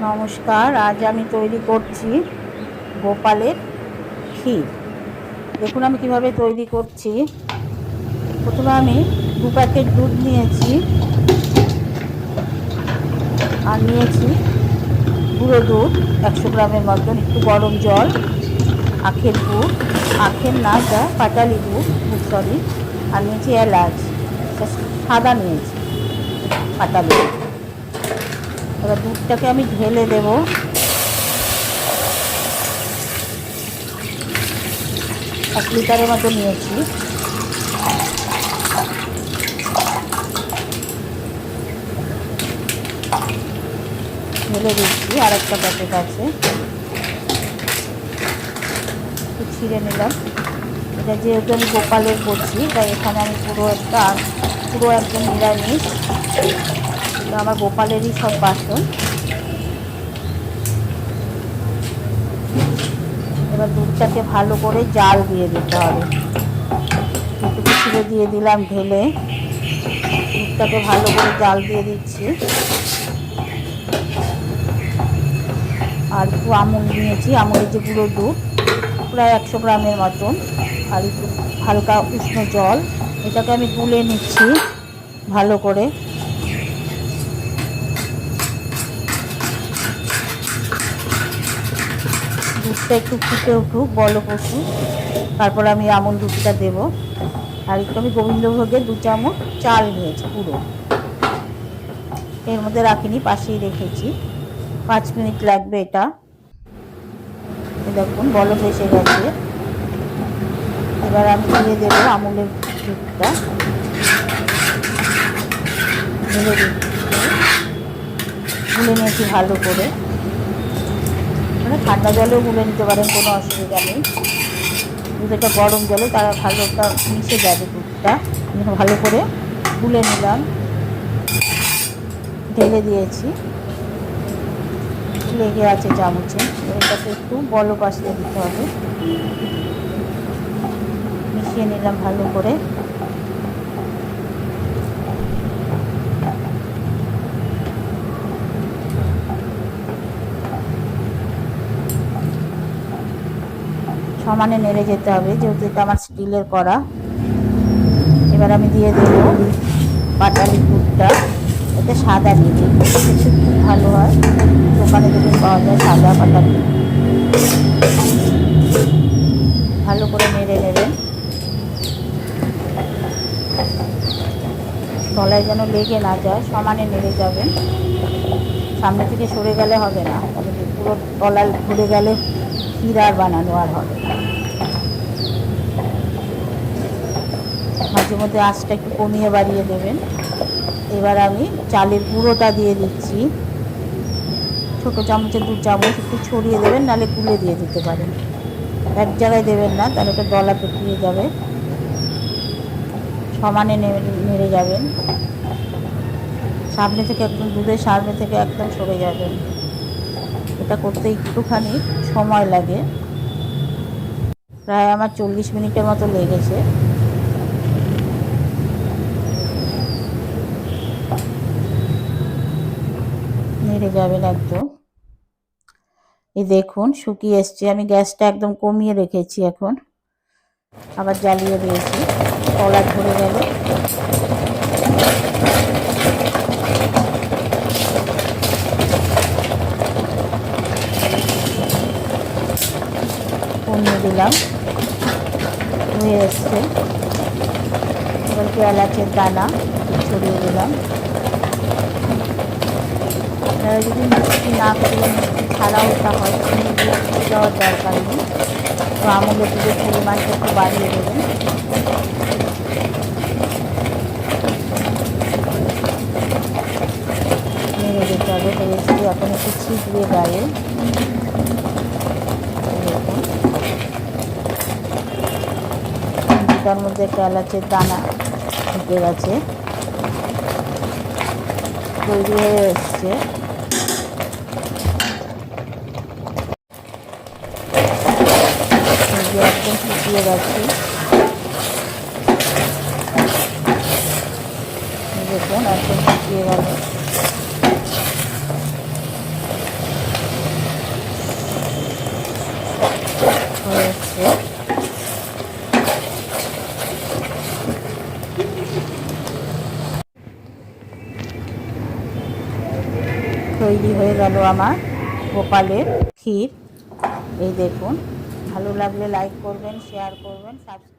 নমস্কার, আজ আমি তৈরি করছি গোপালের ক্ষীর। দেখুন আমি কিভাবে তৈরি করছি। প্রথমে আমি 2 প্যাকেট দুধ নিয়েছি, আর নিয়েছি গুঁড়ো দুধ 100 গ্রামের মতন, একটু গরম জল, আখের গুড়, আখের না যা পাটালি গুড়, সরি, আর নিয়েছি এলাচ, সাদা নিয়েছি পাটালি গুড়। এবার দুধটাকে আমি ঢেলে দেবো। 1 লিটারের মতো নিয়েছি। ঢেলে দিচ্ছি। আর একটা প্যাকেট আছে, একটু ছিঁড়ে নিলাম। এটা যেহেতু আমি গোপালের করছি তাই এখানে আমি পুরো একদম নিরামিষ। এটা আমার গোপালেরই সব বাসন। এবার দুধটাকে ভালো করে জাল দিয়ে দিতে হবে। একটু ছিঁড়ে দিয়ে দিলাম ঢেলে। দুধটাকে ভালো করে জাল দিয়ে দিচ্ছি। আর একটু আমুল নিয়েছি, আমুলের যে গুঁড়ো দুধ, প্রায় 100 গ্রামের মতন, আর একটু হালকা উষ্ণ জল। এটাকে আমি গুলে নিচ্ছি ভালো করে। দুধটা একটু ফুটে উঠুক, বলক কষুক, তারপর আমি আমুল দুধটা দেবো। আর একটু আমি গোবিন্দভোগের 2 চামচ চাল নিয়েছি পুরো, এর মধ্যে রাখিনি, পাশেই রেখেছি। 5 মিনিট লাগবে এটা। দেখুন বলক এসে গেছে। এবার আমি দিয়ে দেবো আমুলের দুধটা, ঢেলে দিচ্ছি। গুলে নিয়েছি ভালো করে, মানে ঠান্ডা জলেও গুলে নিতে পারেন, কোনো অসুবিধা নেই। দুধটা গরম জলে তারা ভালোটা মিশে যাবে দুধটা। ভালো করে গুলে নিলাম, ঢেলে দিয়েছি। লেগে আছে চামচে। এটাকে একটু বলক আসতে দিতে হবে। মিশিয়ে নিলাম ভালো করে। সমানে নেড়ে যেতে হবে, যেহেতু এটা আমার স্টিলের কড়া। এবার আমি দিয়ে দেব পাটালি দুধটা। এটা সাদা নিবি, খুব ভালো হয়, দোকানে দেখুন পাওয়া যায় সাদা পাটালি। ভালো করে নেড়ে নেবেন, তলায় যেন লেগে না যায়। সমানে নেড়ে যাবেন, সামনে থেকে সরে গেলে হবে না, পুরো তলায় ঘুরে গেলে ক্ষীর আর বানানো আর হবে না। মাঝে মধ্যে আঁচটা একটু কমিয়ে বাড়িয়ে দেবেন। এবার আমি চালের গুঁড়োটা দিয়ে দিচ্ছি, ছোটো চামচে 2 চামচ। একটু ছড়িয়ে দেবেন, নাহলে গুলে দিয়ে দিতে পারেন। এক জায়গায় দেবেন না, তাহলে ওটা গলা পেটিয়ে যাবে। সমানে নেড়ে যাবেন, সামনে থেকে একদম দুধের সামনে থেকে একদম সরে যাবেন। এটা করতে একটুখানি সময় লাগে, প্রায় আমার 40 মিনিটের মতো লেগেছে। নেড়ে যাবেন একদম। এই দেখুন শুকিয়ে এসছে। আমি গ্যাসটা একদম কমিয়ে রেখেছি, এখন আবার জ্বালিয়ে দিয়েছি। তলা ধরে গেলে কমিয়ে দিলাম, হয়ে এসছে। এবার একটু এলাচের দানা ছড়িয়ে দিলাম। আপনারা যদি মিষ্টি না করে মিষ্টি ছাড়াও ওটা হয়, চিনি দিয়ে দেওয়ার দরকার নেই। তো আমুলের দুধের পরিমাণটা একটু বাড়িয়ে দেবেন। নেড়ে দিতে হবে। টেস্টি এখন একটু ছিটবে গায়ে। দেখুন দুটার মধ্যে একটা এলাচের দানা ঢুকে গেছে, তৈরি হয়ে এসছে। একদম শুকিয়ে গেছে। দেখুন একদম শুকিয়ে গেল। গেছে। তৈরি হয়ে গেল আমার গোপালের ক্ষীর। এই দেখুন, ভালো লাগলে লাইক করবেন, শেয়ার করবেন, সাবস্ক্রাইব